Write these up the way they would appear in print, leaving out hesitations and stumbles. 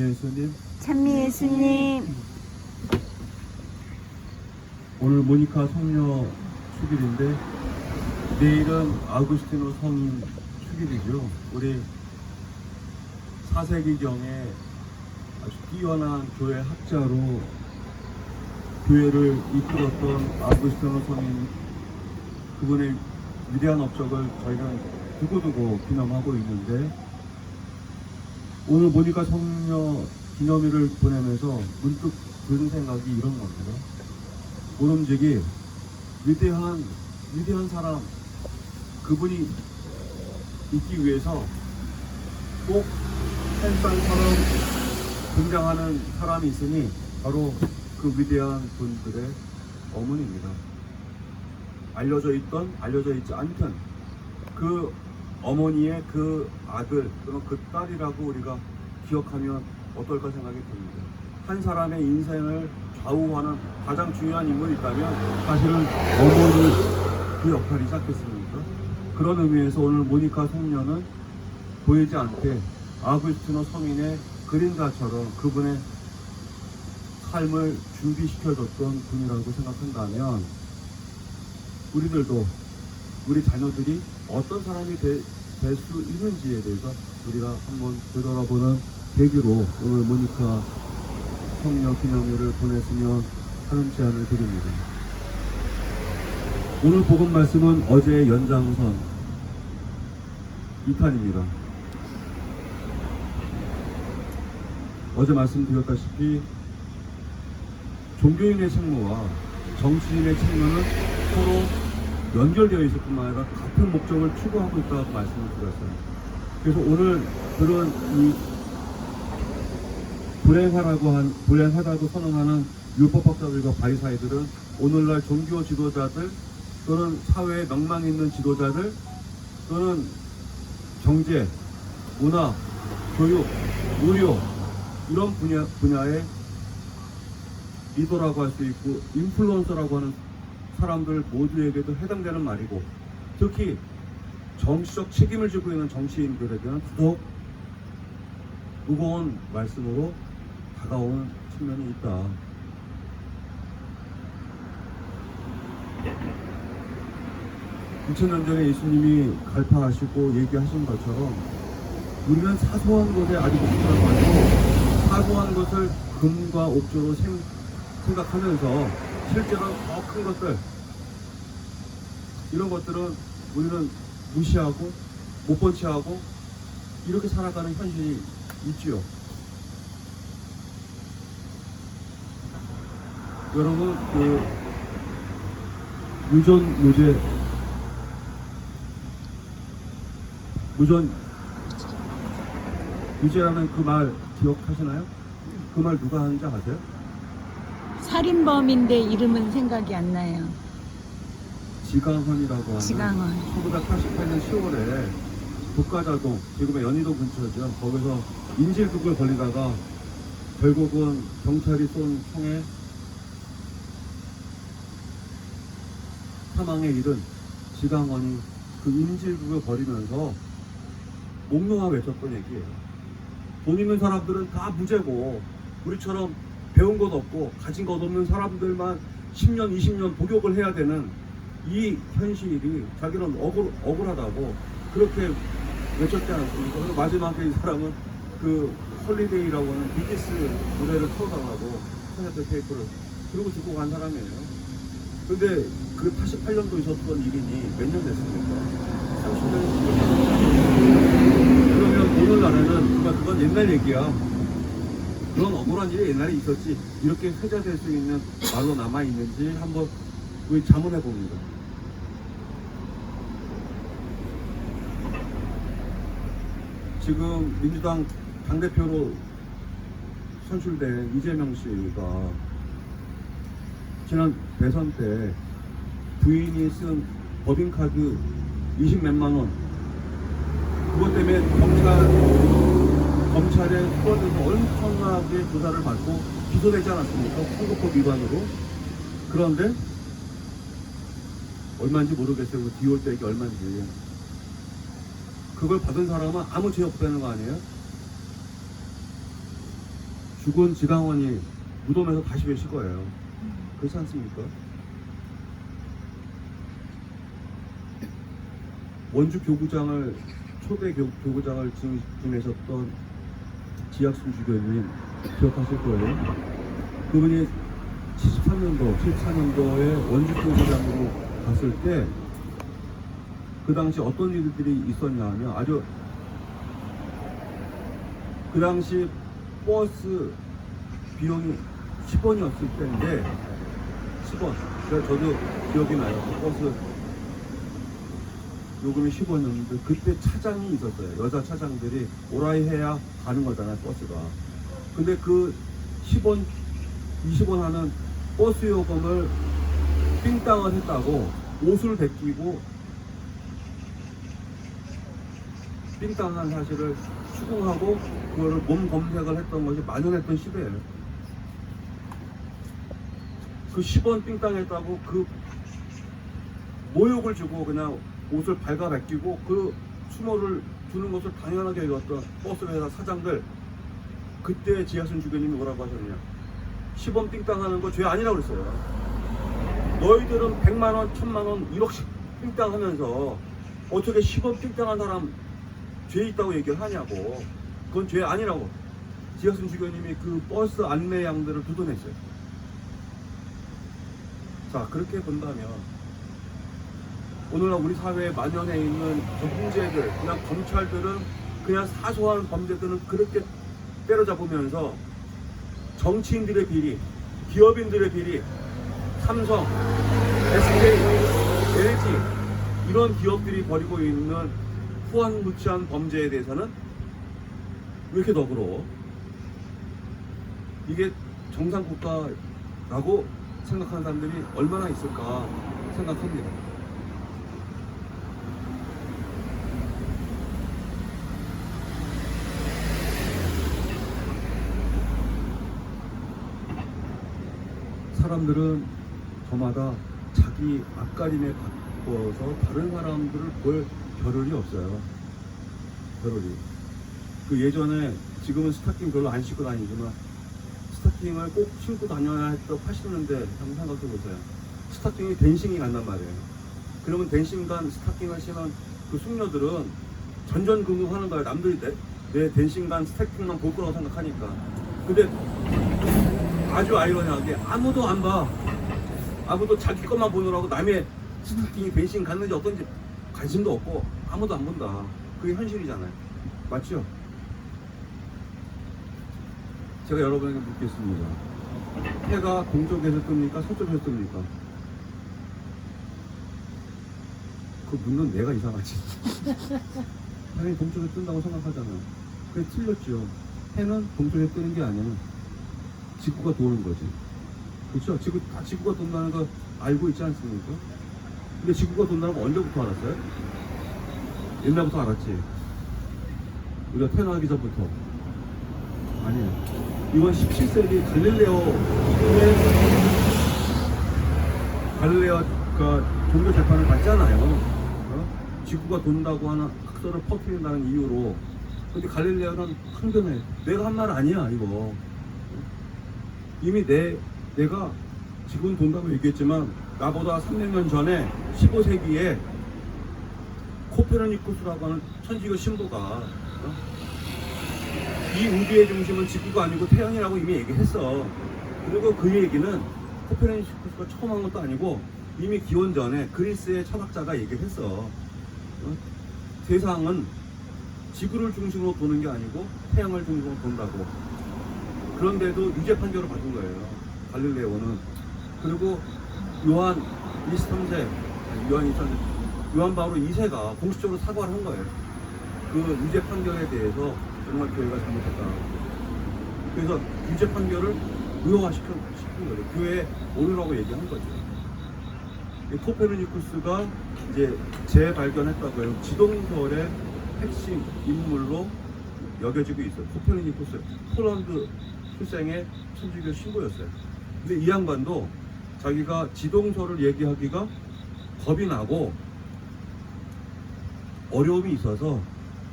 예수님, 찬미 예수님, 오늘 모니카 성녀 축일인데 내일은 아구스티노 성인 축일이죠. 우리 4세기경에 아주 뛰어난 교회 학자로 교회를 이끌었던 아구스티노 성인, 그분의 위대한 업적을 저희는 두고두고 기념하고 있는데, 오늘 모니카 성녀 기념일을 보내면서 문득 드는 생각이 이런 겁니다. 모름지기 위대한 사람, 그분이 있기 위해서 꼭 햇살처럼 등장하는 사람이 있으니 바로 그 위대한 분들의 어머니입니다. 알려져 있던 알려져 있지 않던 그 어머니의 그 아들 또는 그 딸이라고 우리가 기억하면 어떨까 생각이 듭니다. 한 사람의 인생을 좌우하는 가장 중요한 인물이 있다면 사실은 어머니 그 역할이지 않겠습니까? 그런 의미에서 오늘 모니카 성녀는 보이지 않게 아구스티노 성인의 그림자처럼 그분의 삶을 준비시켜줬던 분이라고 생각한다면, 우리들도 우리 자녀들이 어떤 사람이 될 수 있는지에 대해서 우리가 한번 되돌아보는 계기로 오늘 모니카 성녀 기념일을 보냈으면 하는 제안을 드립니다. 오늘 복음 말씀은 어제의 연장선 2탄입니다. 어제 말씀드렸다시피 종교인의 책무와 정치인의 책무는 서로 연결되어 있을 뿐만 아니라 같은 목적을 추구하고 있다고 말씀을 드렸어요. 그래서 오늘 그런 이 불행하다고 선언하는 율법학자들과 바리사이들은 오늘날 종교 지도자들 또는 사회에 명망 있는 지도자들 또는 경제, 문화, 교육, 의료 이런 분야의 리더라고 할 수 있고 인플루언서라고 하는 사람들 모두에게도 해당되는 말이고, 특히 정치적 책임을 지고 있는 정치인들에게는 더욱 무거운 말씀으로 다가오는 측면이 있다. (2000년) 전에 예수님이 갈파하시고 얘기하신 것처럼 우리는 사소한 것에 아주 익숙하고 아니고 사소한 것을 금과 옥조로 생각하면서 실제로 더 큰 것들, 이런 것들은 우리는 무시하고 못 본 채하고 이렇게 살아가는 현실이 있지요. 여러분, 그 유죄라는 그 말 기억하시나요? 그 말 누가 하는지 아세요? 살인범인데 이름은 생각이 안 나요. 지강헌이라고 하는 지강헌. 1988년 10월에 북가자동, 지금의 연희동 근처죠. 거기서 인질극을 벌리다가 결국은 경찰이 쏜 총에 사망에 이른 지강헌이 그 인질극을 벌이면서 목놓아 외쳤던 얘기예요. 돈 있는 사람들은 다 무죄고 우리처럼 배운 것 없고 가진 것 없는 사람들만 10년 20년 복역을 해야 되는 이 현실이 자기는 억울하다고 그렇게 외쳤지 않았습니까? 그래서 마지막에 이 사람은 그 홀리데이라고 하는 비기스 노래를 틀어달라고 토마토 케이크를 그러고 죽고 간 사람이에요. 근데 그 88년도 있었던 일이니 몇 년 됐습니까? 30년. 그러면 오늘날에는 그건 옛날 얘기야. 그런 억울한 일이 옛날에 있었지, 이렇게 회자될 수 있는 말로 남아있는지 한번 우리 자문해 봅니다. 지금 민주당 당대표로 선출된 이재명 씨가 지난 대선 때 부인이 쓴 법인카드 20몇만 원, 그것 때문에 검찰에 수원에서 엄청나게 조사를 받고 기소되지 않았습니까? 선거법 위반으로. 그런데 얼마인지 모르겠어요. 그 디올백이 얼마인지. 그걸 받은 사람은 아무 죄 없다는 거 아니에요? 죽은 지강원이 무덤에서 다시 계실 거예요. 그렇지 않습니까? 원주 교구장을 초대 교구장을 지내셨던 지학순 주교님 기억하실 거예요. 그분이 74년도에 원주 교구장으로 갔을 때 그 당시 어떤 일들이 있었냐 하면 아주 그 당시 버스 비용이 10원이었을 때인데 10원. 그래서 저도 기억이 나요. 그 버스 요금이 10원이었는데 그때 차장이 있었어요. 여자 차장들이 오라이 해야 가는 거잖아요, 버스가. 근데 그 10원, 20원 하는 버스 요금을 삥땅을 했다고 옷을 벗기고 삥땅한 사실을 추궁하고 그거를 몸 검색을 했던 것이 만연했던 시대예요. 그 10원 삥땅했다고 그 모욕을 주고 그냥 옷을 발가 벗기고 그 추모를 주는 것을 당연하게 여겼던 버스회사 사장들, 그때 지하순 주교님이 뭐라고 하셨냐, 10원 삥땅하는 거 죄 아니라고 그랬어요. 너희들은 100만원, 1000만원, 1억씩 삥땅하면서 어떻게 10원 삥땅한 사람 죄 있다고 얘기를 하냐고. 그건 죄 아니라고 지하순 주교님이 그 버스 안내양들을 두둔했어요. 자, 그렇게 본다면 오늘날 우리 사회에 만연해 있는 그 문제들, 그냥 검찰들은 그냥 사소한 범죄들은 그렇게 때려잡으면서 정치인들의 비리, 기업인들의 비리, 삼성, SK, LG 이런 기업들이 벌이고 있는 후한무치한 범죄에 대해서는 왜 이렇게 너그러워? 이게 정상국가라고 생각하는 사람들이 얼마나 있을까 생각합니다. 사람들은 저마다 자기 앞가림에 바꿔서 다른 사람들을 볼 겨를이 없어요. 겨를이. 그 예전에, 지금은 스타킹 별로 안 신고 다니지만 스타킹을 꼭 신고 다녀야 했던 80년대 한번 생각해 보세요. 스타킹이 댄싱이 간단 말이에요. 그러면 댄싱간 스타킹을 신은 그 숙녀들은 전전긍긍하는 거예요. 남들이 내 댄싱간 스타킹만 볼 거라고 생각하니까. 근데 아주 아이러니하게 아무도 안 봐. 아무도 자기 것만 보느라고 남의 스타킹이 댄싱 갔는지 어떤지 관심도 없고 아무도 안 본다. 그게 현실이잖아요. 맞죠? 제가 여러분에게 묻겠습니다. 해가 동쪽에서 뜹니까? 서쪽에서 뜹니까? 그 묻는 내가 이상하지. 당연히 동쪽에 뜬다고 생각하잖아요. 그게 틀렸죠. 해는 동쪽에 뜨는 게 아니야. 지구가 도는 거지. 그렇죠? 지구가 돈다는 거 알고 있지 않습니까? 근데 지구가 돈다는 거 언제부터 알았어요? 옛날부터 알았지. 우리가 태어나기 전부터. 아니에요. 이번 17세기 갈릴레오가 종교 재판을 받잖아요. 지구가 돈다고 하는 학설을 퍼뜨린다는 이유로. 근데 갈릴레오는 항변해. 내가 한 말 아니야, 이거. 이미 내가 지구는 돈다고 얘기했지만 나보다 300년 전에 15세기에 코페르니쿠스라고 하는 천주교 신부가 이 우주의 중심은 지구가 아니고 태양이라고 이미 얘기했어. 그리고 그 얘기는 코페르니쿠스가 처음 한 것도 아니고 이미 기원 전에 그리스의 철학자가 얘기를 했어. 세상은 지구를 중심으로 도는 게 아니고 태양을 중심으로 돈다고. 그런데도 유죄 판결을 받은 거예요, 갈릴레오는. 그리고 요한 23세, 요한 바로 2세가 공식적으로 사과를 한 거예요. 그 유죄 판결에 대해서 정말 교회가 잘못했다. 그래서 유죄 판결을 무효화시킨 거예요. 교회의 오류라고 얘기한 거죠. 코페르니쿠스가 이제 재발견했다고 해요. 지동설의 핵심 인물로 여겨지고 있어요. 코페르니쿠스, 폴란드 출생의 천주교 신부였어요. 근데 이 양반도 자기가 지동설을 얘기하기가 겁이 나고 어려움이 있어서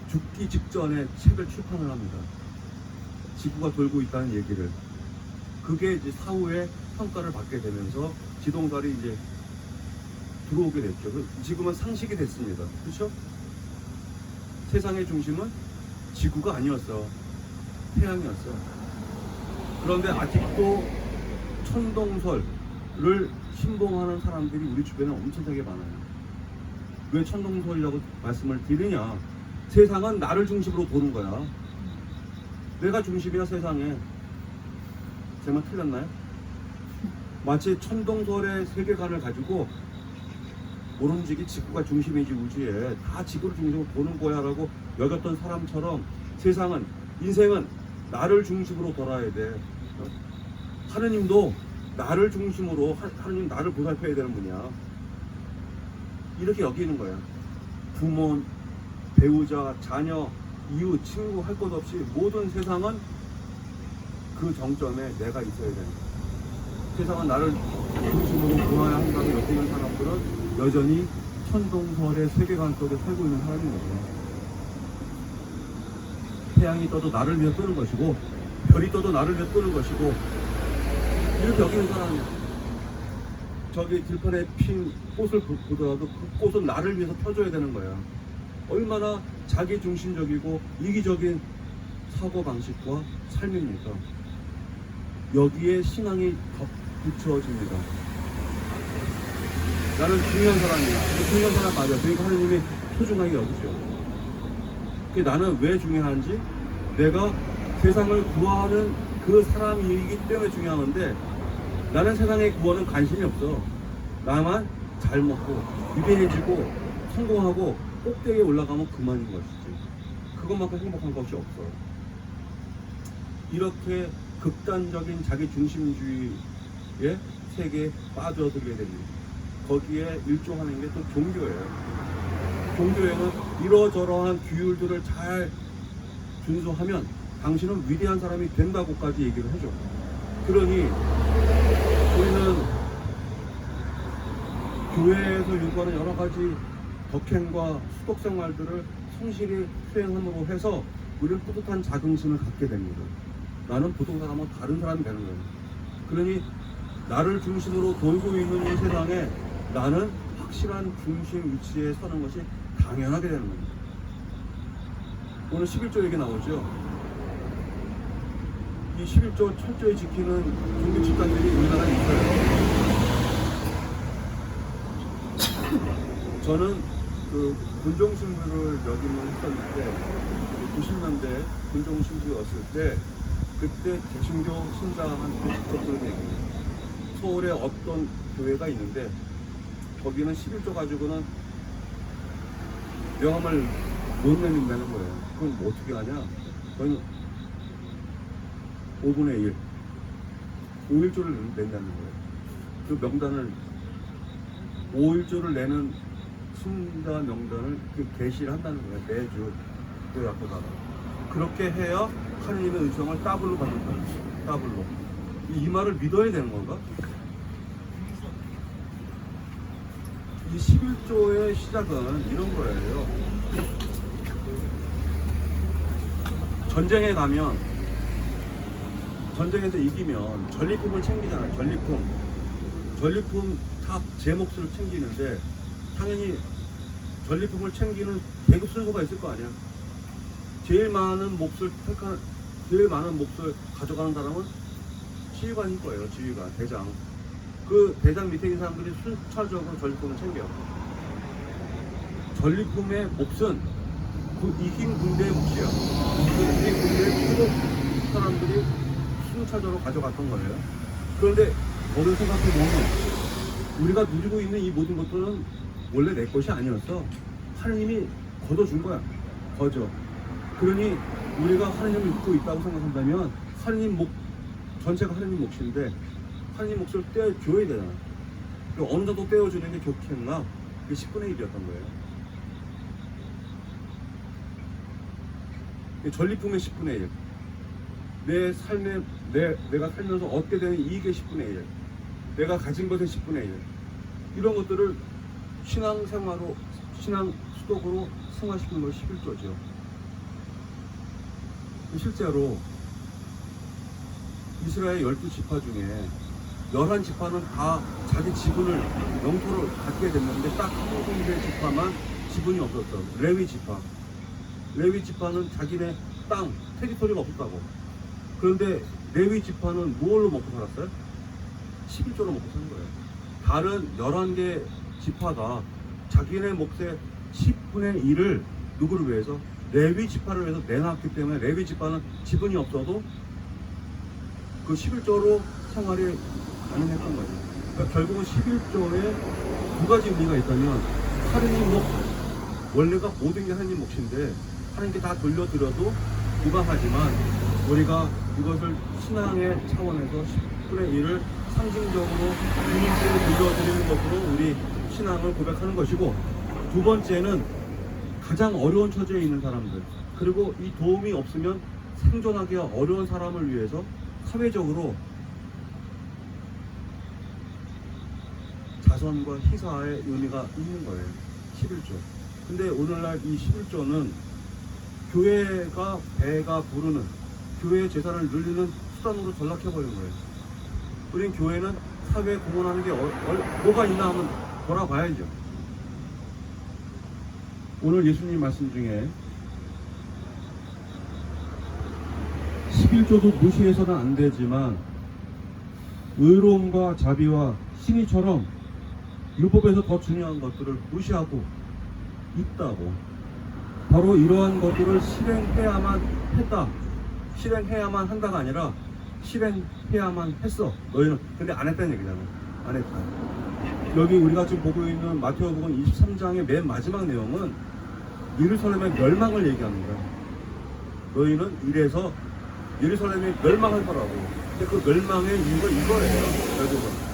죽기 직전에 책을 출판을 합니다. 지구가 돌고 있다는 얘기를. 그게 이제 사후에 평가를 받게 되면서 지동설이 이제 들어오게 됐죠. 지금은 상식이 됐습니다. 그렇죠? 세상의 중심은 지구가 아니었어. 태양이었어. 그런데 아직도 천동설을 신봉하는 사람들이 우리 주변에 엄청나게 많아요. 왜 천동설이라고 말씀을 드리냐? 세상은 나를 중심으로 도는 거야. 내가 중심이야 세상에. 제 말 틀렸나요? 마치 천동설의 세계관을 가지고 모름지기 지구가 중심이지 우주에 다 지구를 중심으로 도는 거야 라고 여겼던 사람처럼 세상은, 인생은 나를 중심으로 돌아야 돼. 하느님도 나를 중심으로, 하느님 나를 보살펴야 되는 분이야. 이렇게 여기는 거야. 부모, 배우자, 자녀, 이웃, 친구 할 것 없이 모든 세상은 그 정점에 내가 있어야 되는 거야. 세상은 나를 중심으로 보아야 한다고 여기는 사람들은 여전히 천동설의 세계관 속에 살고 있는 사람인 거죠. 태양이 떠도 나를 위해 뜨는 것이고 별이 떠도 나를 위해 뜨는 것이고 이렇게 여기는 사람이야. 저기 들판에 핀 꽃을 보더라도 그 꽃은 나를 위해서 펴줘야 되는 거야. 얼마나 자기중심적이고 이기적인 사고방식과 삶입니까? 여기에 신앙이 덧붙여집니다. 나는 중요한 사람이야. 중요한 사람 맞아. 그러니까 하나님이 소중하게 여기죠. 나는 왜 중요한지, 내가 세상을 구하는 그 사람이기 때문에 중요한데, 나는 세상의 구원은 관심이 없어. 나만 잘 먹고 유대해지고 성공하고 꼭대기에 올라가면 그만인 것이지. 그것만큼 행복한 것이 없어. 이렇게 극단적인 자기 중심주의의 세계에 빠져들게 됩니다. 거기에 일종하는 게 또 종교예요. 종교에는 이러저러한 규율들을 잘 준수하면 당신은 위대한 사람이 된다고까지 얘기를 해줘. 그러니 우리는 교회에서 요구하는 여러 가지 덕행과 수독 생활들을 성실히 수행함으로 해서 우리는 뿌듯한 자긍심을 갖게 됩니다. 나는 보통 사람은 다른 사람이 되는 거예요. 그러니 나를 중심으로 돌고 있는 이 세상에 나는 확실한 중심 위치에 서는 것이 당연하게 되는 겁니다. 오늘 11조 얘기 나오죠. 이 11조 철저히 지키는 종교 집단들이 우리나라에 있어요. 저는 그 군종신부를 역임을 했었는데 90년대 군종신부였을 때 그때 개신교 신자한테 직접 들은 얘기예요. 서울에 어떤 교회가 있는데 거기는 11조 가지고는 명함을 못 내린다는 거예요. 그럼 뭐 어떻게 하냐? 그건 5분의 1, 5일조를 낸다는 거예요. 그 명단을 5일조를 내는 신자 명단을 그 게시를 한다는 거예요. 매주 그 앞에다가. 그렇게 해야 하느님의 의성을 더블로 받는 거예요. 더블로. 이 말을 믿어야 되는 건가? 이 11조의 시작은 이런 거예요. 전쟁에 가면, 전쟁에서 이기면 전리품을 챙기잖아요. 전리품 다 제 몫을 챙기는데 당연히 전리품을 챙기는 계급 순서가 있을 거 아니야. 제일 많은 몫을 가져가는 사람은 지휘관일 거예요. 지휘관, 대장. 그 대장 밑에 있는 사람들이 순차적으로 전리품을 챙겨요. 전리품의 몫은 그 이긴 군대의 몫이야. 그 이긴 군대의 최고 사람들이 순차적으로 가져갔던 거예요. 그런데 어느 생각해보면 우리가 누리고 있는 이 모든 것들은 원래 내 것이 아니었어. 하느님이 걷어준 거야. 그러니 우리가 하느님을 믿고 있다고 생각한다면 하느님 몫, 전체가 하느님 몫인데 하느님 몫을 떼어줘야 되잖아. 어느 정도 떼어주는 게 좋겠나? 그게 10분의 1이었던 거예요. 전리품의 10분의 1. 내 삶에, 내가 살면서 얻게 되는 이익의 10분의 1. 내가 가진 것의 10분의 1. 이런 것들을 신앙생활로, 신앙 수독으로 승화시키는 것이 11조죠. 실제로 이스라엘 12지파 중에 11지파는 다 자기 지분을 영토를 갖게 됐는데 딱 한 군데 지파만 지분이 없었어. 레위 지파. 레위 지파는 자기네 땅, 테리토리가 없었다고. 그런데 레위 지파는 뭘로 먹고 살았어요? 11조로 먹고 사는 거예요. 다른 11개 지파가 자기네 몫의 10분의 1을 누구를 위해서? 레위 지파를 위해서 내놨기 때문에 레위 지파는 지분이 없어도 그 11조로 생활이 가능했던 거예요. 그러니까 결국은 11조에 두 가지 의미가 있다면 하느님 몫, 원래가 모든 게 하느님 몫인데 하느님께 다 돌려드려도 무방하지만 우리가 이것을 신앙의 차원에서 10분의 1을 상징적으로 주님께 돌려드리는 것으로 우리 신앙을 고백하는 것이고, 두 번째는 가장 어려운 처지에 있는 사람들, 그리고 이 도움이 없으면 생존하기가 어려운 사람을 위해서 사회적으로 자선과 희사의 의미가 있는 거예요. 11조. 근데 오늘날 이 11조는 교회가 배가 부르는, 교회의 재산을 늘리는 수단으로 전락해버린 거예요. 우린 교회는 사회에 공헌하는 게 뭐가 있나 하면 돌아봐야죠. 오늘 예수님 말씀 중에 11조도 무시해서는 안 되지만 의로움과 자비와 신의처럼 율법에서 더 중요한 것들을 무시하고 있다고. 바로 이러한 것들을 실행해야만 했다. 실행해야만 한다가 아니라 실행해야만 했어. 너희는. 근데 안 했다는 얘기잖아. 안 했다. 여기 우리가 지금 보고 있는 마태복음 23장의 맨 마지막 내용은 예루살렘의 멸망을 얘기합니다. 너희는 이래서 예루살렘이 멸망할 거라고. 근데 그 멸망의 이유가 이거예요. 결국은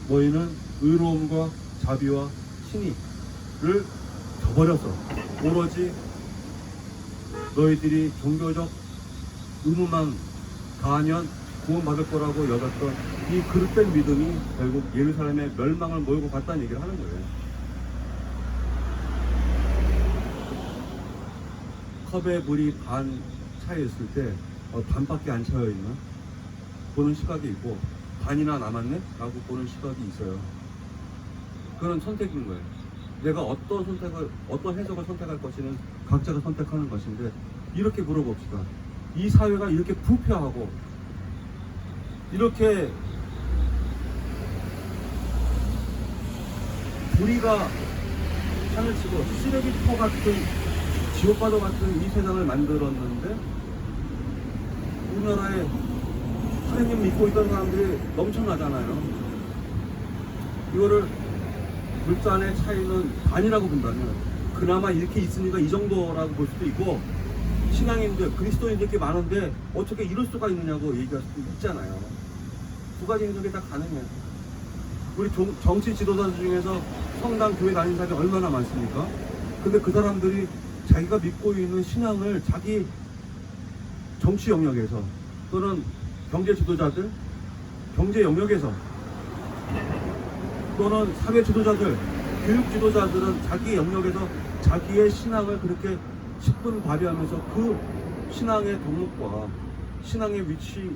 너희는 의로움과 자비와 신의를 저버려서 오로지 너희들이 종교적 의무만 다하면 구원받을 거라고 여겼던 이 그릇된 믿음이 결국 예루살렘의 멸망을 몰고 갔다는 얘기를 하는 거예요. 컵에 물이 반 차있을 때 반밖에 안 차여있나? 보는 시각이 있고, 반이나 남았네? 라고 보는 시각이 있어요. 그건 선택인 거예요. 내가 어떤 해석을 선택할 것이는 각자가 선택하는 것인데, 이렇게 물어봅시다. 이 사회가 이렇게 부패하고 이렇게 불의가 하늘 치고 쓰레기터 같은 지옥바다 같은 이 세상을 만들었는데, 우리나라에 하느님 믿고 있던 사람들이 넘쳐나잖아요. 이거를 물잔의 차이는 반이라고 본다면 그나마 이렇게 있으니까 이 정도라고 볼 수도 있고, 신앙인들, 그리스도인들 이렇게 많은데 어떻게 이럴 수가 있느냐고 얘기할 수도 있잖아요. 두 가지 해석이 다 가능해요. 우리 정치 지도자들 중에서 성당 교회 다니는 사람이 얼마나 많습니까? 근데 그 사람들이 자기가 믿고 있는 신앙을 자기 정치 영역에서 또는 경제 지도자들, 경제 영역에서 또는 사회 지도자들, 교육 지도자들은 자기 영역에서 자기의 신앙을 그렇게 10분 발휘하면서 그 신앙의 덕목과 신앙의 위치,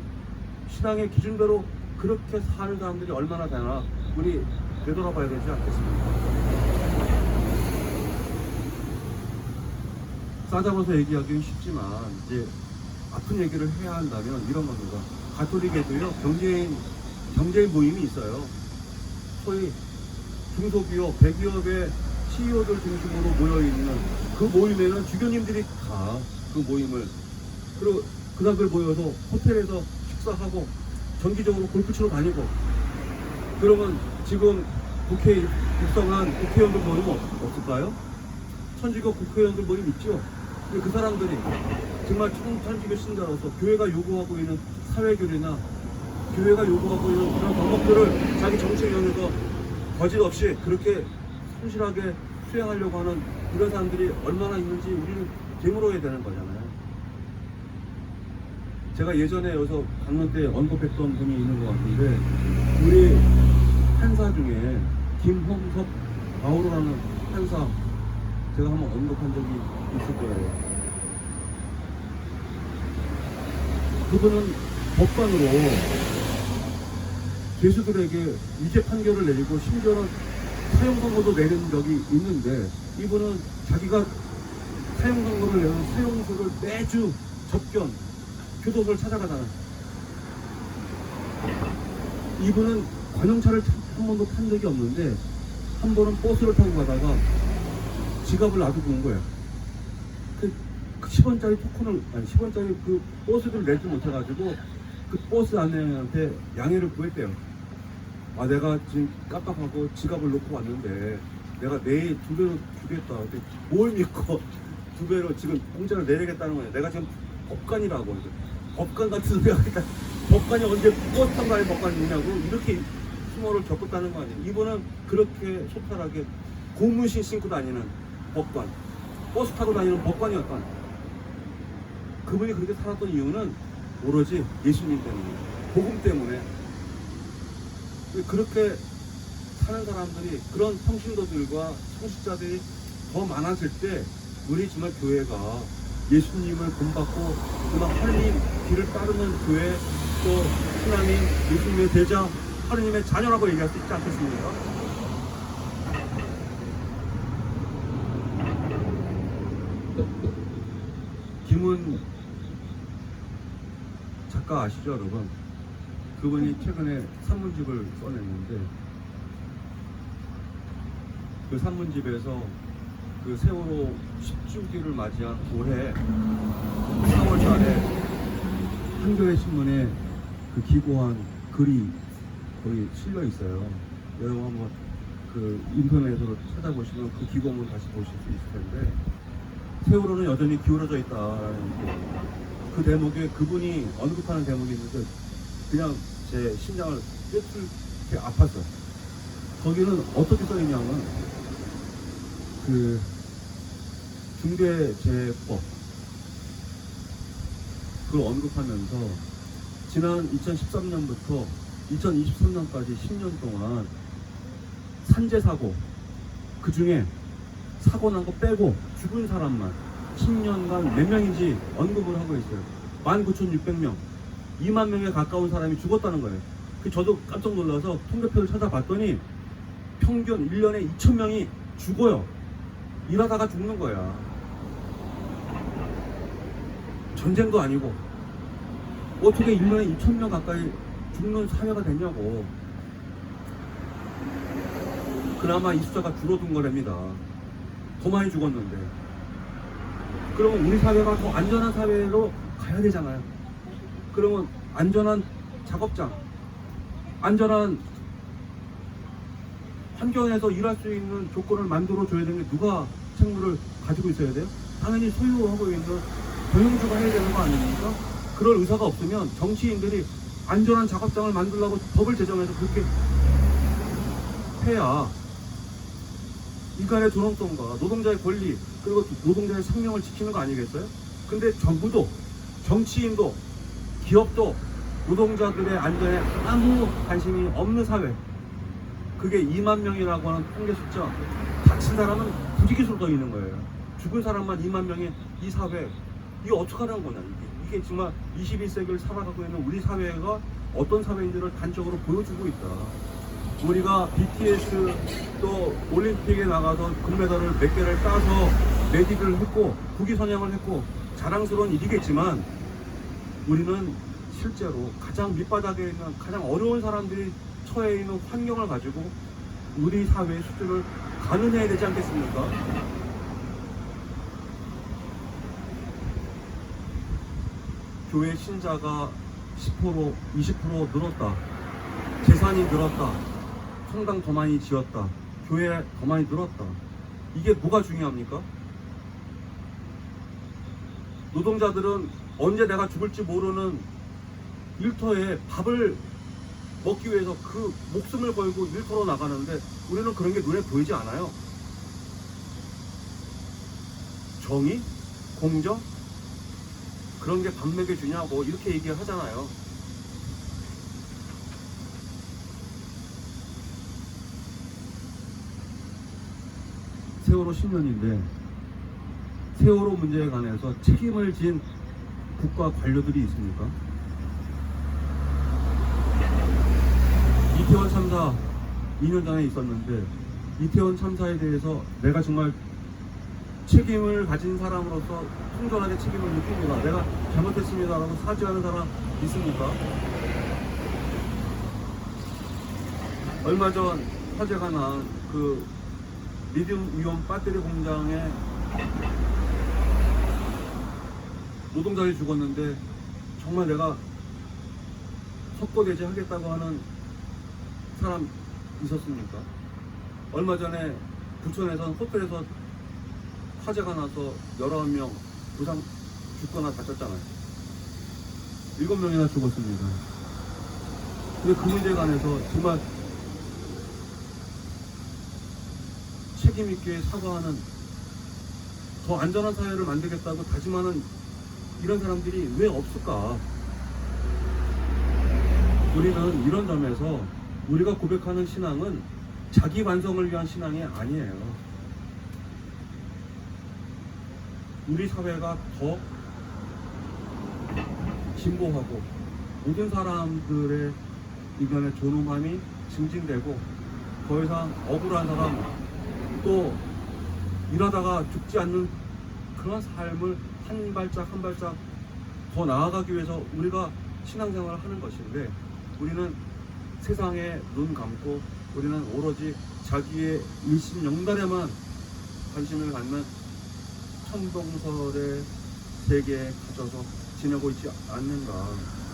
신앙의 기준대로 그렇게 사는 사람들이 얼마나 되나 우리 되돌아봐야 되지 않겠습니까? 싸잡아서 얘기하기는 쉽지만 이제 아픈 얘기를 해야 한다면 이런 겁니다. 가톨릭에도요 경제인 모임이 있어요. 소위 중소기업, 대기업의 CEO들 중심으로 모여있는 그 모임에는 주교님들이 다 그 모임을, 그리고 그 사람들 모여서 호텔에서 식사하고 정기적으로 골프 치러 다니고, 그러면 지금 국회에 육성한 국회의원들 모임 없을까요? 천주교 국회의원들 모임 있죠? 근데 그 사람들이 정말 천주교 신자로서 교회가 요구하고 있는 사회교리나 교회가 요구하고 있는 그런 방법들을 자기 정책 영역에서 거짓없이 그렇게 성실하게 수행하려고 하는 이런 사람들이 얼마나 있는지 우리는 되물어야 되는 거잖아요. 제가 예전에 여기서 강론 때 언급했던 분이 있는 것 같은데, 우리 판사 중에 김홍섭 바오로라는 판사, 제가 한번 언급한 적이 있을 거예요. 그분은 법관으로 죄수들에게 유죄 판결을 내리고 심지어는 사형 선고도 내린 적이 있는데, 이분은 자기가 사형 선고를 내는 사형수를 매주 접견, 교도소를 찾아가잖아요. 이분은 관용차를 한 번도 탄 적이 없는데, 한 번은 버스를 타고 가다가 지갑을 놔두고 온 거예요. 그 10원짜리 토큰을, 아니 10원짜리 그 버스를 내지 못해가지고 그 버스 안내한테 양해를 구했대요. 아, 내가 지금 깜빡하고 지갑을 놓고 왔는데 내가 내일 2배로 주겠다. 근데 뭘 믿고 2배로 지금 공짜로 내리겠다는 거냐. 내가 지금 법관이라고. 법관 같은 소리 하니까 법관이 언제 버스 타고 다니는 법관이 있냐고 이렇게 수모를 겪었다는 거 아니에요. 이분은 그렇게 소탈하게 고무신 신고 다니는 법관, 버스 타고 다니는 법관이었다. 그분이 그렇게 살았던 이유는 오로지 예수님 때문에, 복음 때문에. 그렇게 사는 사람들이, 그런 평신도들과 성직자들이 더 많아질 때 우리 정말 교회가 예수님을 본받고 정말 하느님 길을 따르는 교회, 또 하나님 예수님의 제자, 하느님의 자녀라고 얘기할 수 있지 않겠습니까? 김은 작가 아시죠, 여러분? 그분이 최근에 산문집을 써냈는데, 그 산문집에서 그 세월호 10주기를 맞이한 올해 4월 달에 한겨레 신문에 그 기고한 글이 거기 실려 있어요. 여러분 한번 그 인터넷으로 찾아보시면 그 기고문 다시 보실 수 있을 텐데, 세월호는 여전히 기울어져 있다라는 그 대목에 그분이 언급하는 대목이 있는데 그냥 제 심장을 꿰뚫게 아팠어요. 거기는 어떻게 써있냐면 그 중대재해법 그걸 언급하면서 지난 2013년부터 2023년까지 10년 동안 산재사고, 그 중에 사고 난 거 빼고 죽은 사람만 10년간 몇 명인지 언급을 하고 있어요. 19,600명, 2만 명에 가까운 사람이 죽었다는 거예요. 저도 깜짝 놀라서 통계표를 찾아봤더니 평균 1년에 2,000명이 죽어요. 일하다가 죽는 거야. 전쟁도 아니고 어떻게 1년에 2,000명 가까이 죽는 사회가 됐냐고. 그나마 이 숫자가 줄어든 거랍니다. 더 많이 죽었는데. 그러면 우리 사회가 더 안전한 사회로 가야 되잖아요. 그러면 안전한 작업장, 안전한 환경에서 일할 수 있는 조건을 만들어 줘야 되는 게 누가 책무를 가지고 있어야 돼요? 당연히 소유하고 있는 고용주가 해야 되는 거 아닙니까? 그럴 의사가 없으면 정치인들이 안전한 작업장을 만들려고 법을 제정해서 그렇게 해야 인간의 존엄성과 노동자의 권리, 그리고 노동자의 생명을 지키는 거 아니겠어요? 근데 정부도, 정치인도, 기업도 노동자들의 안전에 아무 관심이 없는 사회, 그게 2만 명이라고 하는 통계 숫자, 다친 사람은 부지기수로 더 있는 거예요. 죽은 사람만 2만 명의 이 사회, 이게 어떻게 하는 거냐. 이게 정말 21세기를 살아가고 있는 우리 사회가 어떤 사회인지를 단적으로 보여주고 있다. 우리가 BTS 또 올림픽에 나가서 금메달을 몇 개를 따서 메디를 했고 국위선양을 했고 자랑스러운 일이겠지만, 우리는 실제로 가장 밑바닥에 있는 가장 어려운 사람들이 처해 있는 환경을 가지고 우리 사회의 수준을 가늠해야 되지 않겠습니까? 교회 신자가 10%, 20% 늘었다. 재산이 늘었다. 성당 더 많이 지었다. 교회 더 많이 늘었다. 이게 뭐가 중요합니까? 노동자들은 언제 내가 죽을지 모르는 일터에 밥을 먹기 위해서 그 목숨을 걸고 일터로 나가는데 우리는 그런 게 눈에 보이지 않아요. 정의? 공정? 그런 게 밥 먹여주냐고 이렇게 얘기를 하잖아요. 세월호 10년인데 세월호 문제에 관해서 책임을 진 국가 관료들이 있습니까? 2년 전에 있었는데 이태원 참사에 대해서 내가 정말 책임을 가진 사람으로서 풍존하게 책임을 느낍니다. 내가 잘못했습니다라고 사죄하는 사람 있습니까? 얼마 전 화재가 난 그 리튬 이온 배터리 공장에 노동자들이 죽었는데 정말 내가 석고대죄 하겠다고 하는 사람 있었습니까? 얼마 전에 부천에서 호텔에서 화재가 나서 19명 부상 죽거나 다쳤잖아요. 7명이나 죽었습니다. 근데 그 문제에 관해서 정말 책임있게 사과하는, 더 안전한 사회를 만들겠다고 다짐하는 이런 사람들이 왜 없을까? 우리는 이런 점에서 우리가 고백하는 신앙은 자기 완성을 위한 신앙이 아니에요. 우리 사회가 더 진보하고 모든 사람들의 인간의 존엄함이 증진되고 더 이상 억울한 사람, 또 일하다가 죽지 않는 그런 삶을 한 발짝 한 발짝 더 나아가기 위해서 우리가 신앙생활을 하는 것인데, 우리는 세상에 눈 감고 우리는 오로지 자기의 일심영달에만 관심을 갖는 천동설의 세계에 갇혀서 지내고 있지 않는가,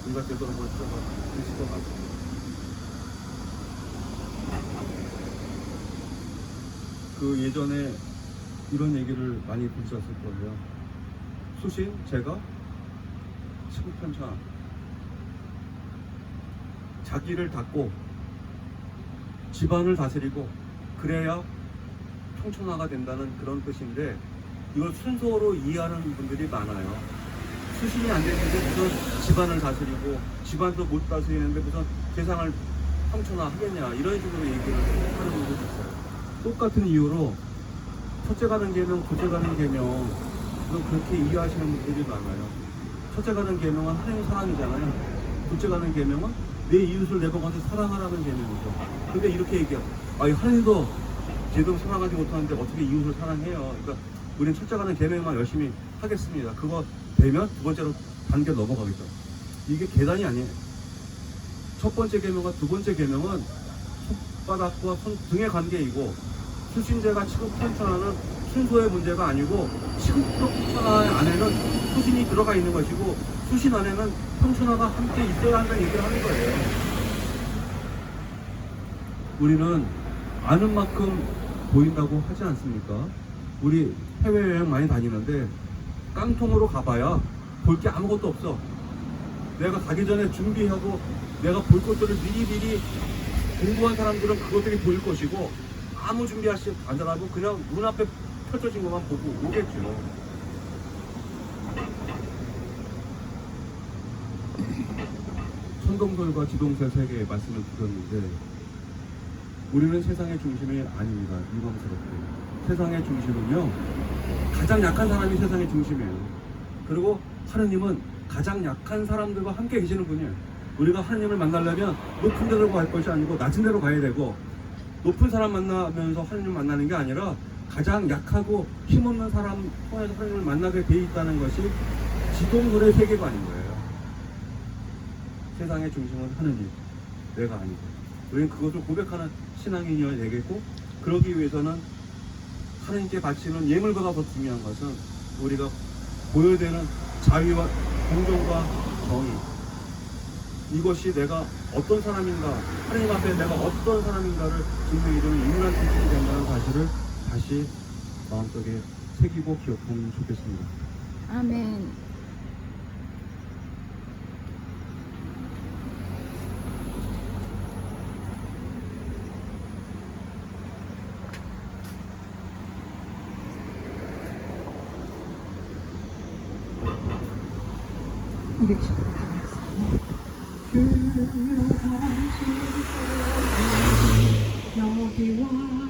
우리가 되돌아볼 필요가 있을 것 같습니다. 그 예전에 이런 얘기를 많이 들으셨을 거예요. 수신, 제가 시국편찬, 자기를 닦고 집안을 다스리고 그래야 평천화가 된다는 그런 뜻인데, 이걸 순서로 이해하는 분들이 많아요. 수신이 안 되는데 무슨 집안을 다스리고, 집안도 못 다스리는데 무슨 세상을 평천화 하겠냐, 이런 식으로 얘기를 하는 분들이 있어요. 똑같은 이유로 첫째 가는 계명, 둘째 가는 계명, 그렇게 이해하시는 분들이 많아요. 첫째 가는 계명은 하나님 사랑이잖아요. 둘째 가는 계명은 내 이웃을 내 방아서 사랑하라는 계명이죠. 근데 이렇게 얘기해요. 아니, 하나님도 제대로 사랑하지 못하는데 어떻게 이웃을 사랑해요? 그러니까 우리는 첫째 가는 계명만 열심히 하겠습니다. 그거 되면 두 번째로 단계 넘어가겠죠. 이게 계단이 아니에요. 첫 번째 계명과 두 번째 계명은 손바닥과 손 등의 관계이고, 수신제가 치국 편천하는 순서의 문제가 아니고, 치국 편천화 안에는 수신이 들어가 있는 것이고, 수신 안에는 평천화가 함께 있어야 한다는 얘기를 하는 거예요. 우리는 아는 만큼 보인다고 하지 않습니까? 우리 해외여행 많이 다니는데 깡통으로 가봐야 볼 게 아무것도 없어. 내가 가기 전에 준비하고 내가 볼 것들을 미리미리 공부한 사람들은 그것들이 보일 것이고, 아무 준비하지 않더라도 그냥 눈앞에 펼쳐진 것만 보고 오겠죠. 천동설과 지동설 세계의 말씀을 드렸는데, 우리는 세상의 중심이 아닙니다. 유감스럽게. 세상의 중심은요, 가장 약한 사람이 세상의 중심이에요. 그리고 하느님은 가장 약한 사람들과 함께 계시는 분이에요. 우리가 하느님을 만나려면 높은 데로 갈 것이 아니고 낮은 데로 가야 되고, 높은 사람 만나면서 하느님을 만나는 게 아니라 가장 약하고 힘없는 사람 통해서 하느님을 만나게 돼 있다는 것이 지동설의 세계관인 거예요. 세상의 중심은 하느님, 내가 아니고. 우리는 그것을 고백하는 신앙인이어야 되겠고, 그러기 위해서는 하느님께 바치는 예물보다 더 중요한 것은 우리가 보여야 되는 자유와 공정과 정의, 이것이 내가 어떤 사람인가, 하느님 앞에 내가 어떤 사람인가를 증명해주는 유일한 통치이 된다는 사실을 다시 마음속에 새기고 기억하면 좋겠습니다. 아멘. 여기와